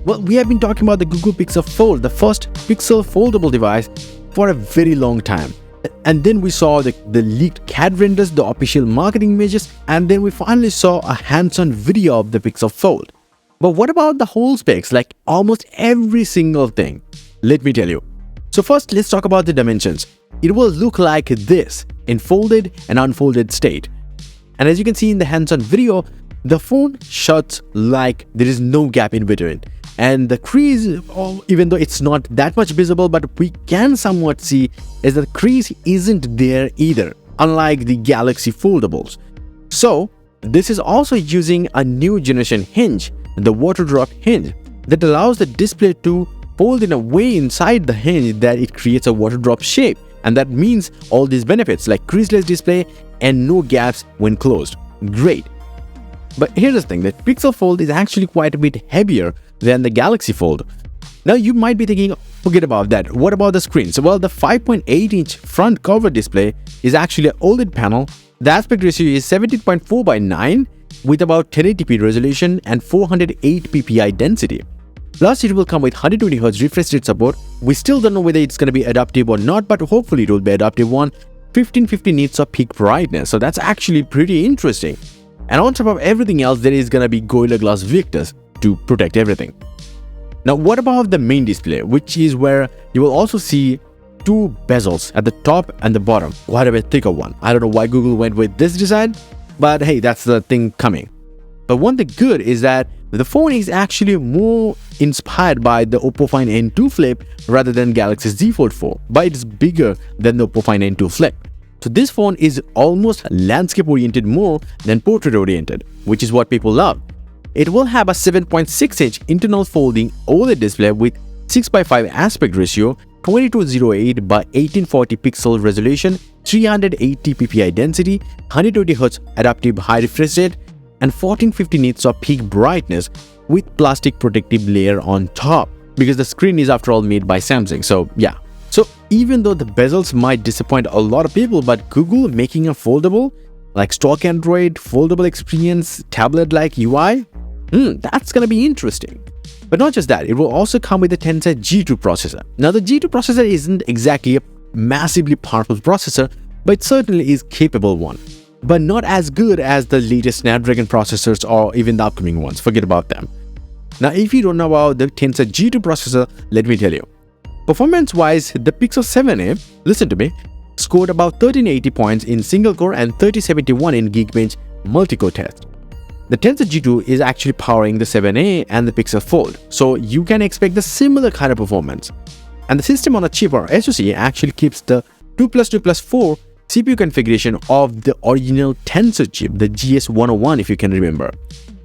Well, we have been talking about the Google Pixel Fold, the first Pixel foldable device, for a very long time. And then we saw the leaked CAD renders, the official marketing images, and then we finally saw a hands-on video of the Pixel Fold. But what about the whole specs, like almost every single thing? Let me tell you. So first, let's talk about the dimensions. It will look like this in folded and unfolded state. And as you can see in the hands-on video, the phone shuts like there is no gap in between. And the crease, even though it's not that much visible, but we can somewhat see is that the crease isn't there either, unlike the Galaxy foldables. So this is also using a new generation hinge, the water drop hinge, that allows the display to fold in a way inside the hinge that it creates a water drop shape. And that means all these benefits like creaseless display and no gaps when closed. Great. But here's the thing, that Pixel Fold is actually quite a bit heavier than the Galaxy Fold. Now you might be thinking, forget about that, what about the screen? So well, the 5.8-inch front cover display is actually an OLED panel. The aspect ratio is 17.4:9 with about 1080p resolution and 408 ppi density. Plus it will come with 120Hz refresh rate support. We still don't know whether it's going to be adaptive or not, but hopefully it will be adaptive one. 1550 nits of peak brightness, so that's actually pretty interesting. And on top of everything else, there is gonna be Gorilla Glass Victus to protect everything. Now, what about the main display, which is where you will also see two bezels at the top and the bottom, quite a bit thicker one. I don't know why Google went with this design, but hey, that's the thing coming. But one thing good is that the phone is actually more inspired by the Oppo Find N2 Flip rather than Galaxy Z Fold 4, but it's bigger than the Oppo Find N2 Flip. So this phone is almost landscape oriented more than portrait oriented, which is what people love. It will have a 7.6-inch internal folding OLED display with 6:5 aspect ratio, 2208 by 1840 pixel resolution, 380 ppi density, 120Hz adaptive high refresh rate, and 1450 nits of peak brightness with plastic protective layer on top, because the screen is after all made by Samsung. So yeah. So even though the bezels might disappoint a lot of people, but Google making a foldable, like stock Android, foldable experience, tablet-like UI, that's gonna be interesting. But not just that, it will also come with the Tensor G2 processor. Now the G2 processor isn't exactly a massively powerful processor, but it certainly is capable one. But not as good as the latest Snapdragon processors or even the upcoming ones, forget about them. Now if you don't know about the Tensor G2 processor, let me tell you. Performance-wise, the Pixel 7a, listen to me, scored about 1380 points in single-core and 3071 in Geekbench multi-core test. The Tensor G2 is actually powering the 7a and the Pixel Fold, so you can expect the similar kind of performance. And the system on a chip or SoC actually keeps the 2+2+4 CPU configuration of the original Tensor chip, the GS101 if you can remember.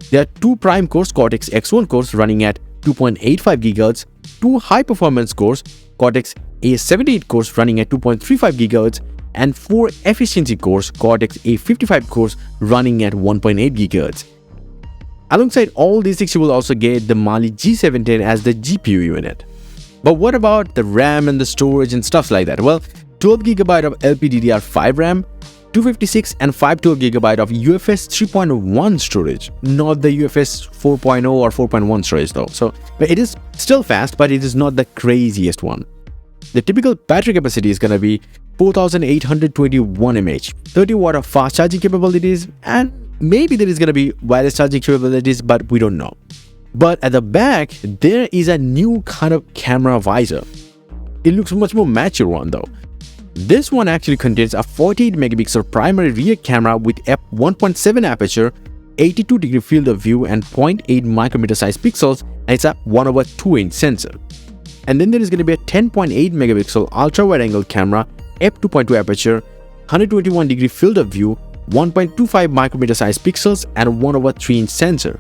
There are two prime cores Cortex X1 cores running at 2.85 GHz, two high-performance cores, Cortex A78 cores running at 2.35 GHz, and four efficiency cores, Cortex A55 cores running at 1.8 GHz. Alongside all these six, you will also get the Mali G710 as the GPU unit. But what about the RAM and the storage and stuff like that? Well, 12GB of LPDDR5 RAM, 256 and 512GB of UFS 3.1 storage, not the UFS 4.0 or 4.1 storage though. So it is still fast, but it is not the craziest one. The typical battery capacity is gonna be 4821 mAh, 30 watt of fast charging capabilities, and maybe there is gonna be wireless charging capabilities, but we don't know. But at the back, there is a new kind of camera visor. It looks much more mature one though. This one actually contains a 48 megapixel primary rear camera with f1.7 aperture, 82-degree field of view and 0.8 micrometer size pixels, and it's a 1/2-inch sensor. And then there is going to be a 10.8 megapixel ultra-wide angle camera, f2.2 aperture, 121-degree field of view, 1.25 micrometer size pixels, and a 1/3-inch sensor.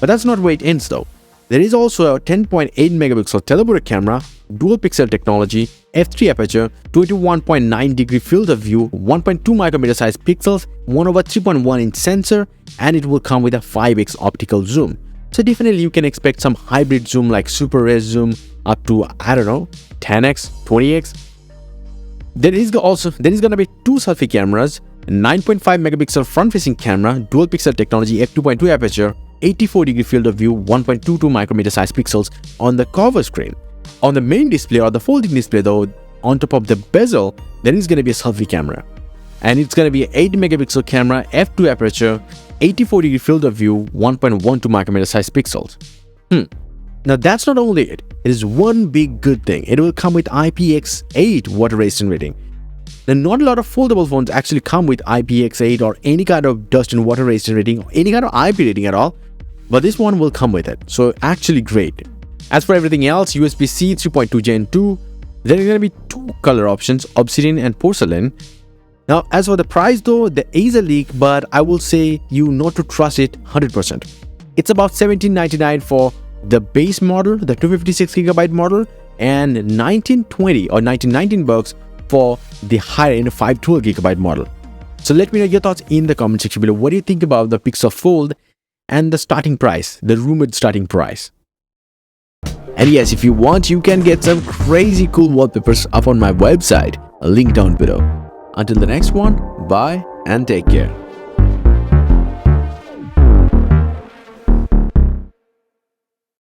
But that's not where it ends though. There is also a 10.8 megapixel teleporter camera, dual pixel technology, f3 aperture, 21.9-degree field of view, 1.2 micrometer size pixels, 1/3.1-inch sensor, and it will come with a 5x optical zoom. So definitely you can expect some hybrid zoom like super res zoom up to, I don't know, 10x, 20x. There is gonna be two selfie cameras, 9.5 megapixel front-facing camera, dual pixel technology, f2.2 aperture, 84-degree field of view, 1.22 micrometer size pixels on the cover screen. On the main display or the folding display though, on top of the bezel, there is going to be a selfie camera. And it's going to be an 8 megapixel camera, f2 aperture, 84-degree field of view, 1.12 micrometer size pixels. Now that's not only it. It is one big good thing. It will come with IPX8 water resistant rating. Now, not a lot of foldable phones actually come with IPX8 or any kind of dust and water resistant rating or any kind of IP rating at all, but this one will come with it. So actually great. As for everything else, USB-C 3.2 Gen 2, there are going to be two color options, obsidian and porcelain. Now, as for the price though, there is a leak, but I will say you not to trust it 100%. It's about $17.99 for the base model, the 256GB model, and $19.20 or $19.19 for the higher end 512GB model. So let me know your thoughts in the comment section below. What do you think about the Pixel Fold and the starting price, the rumored starting price? And yes, if you want, you can get some crazy cool wallpapers up on my website, a link down below. Until the next one, bye and take care.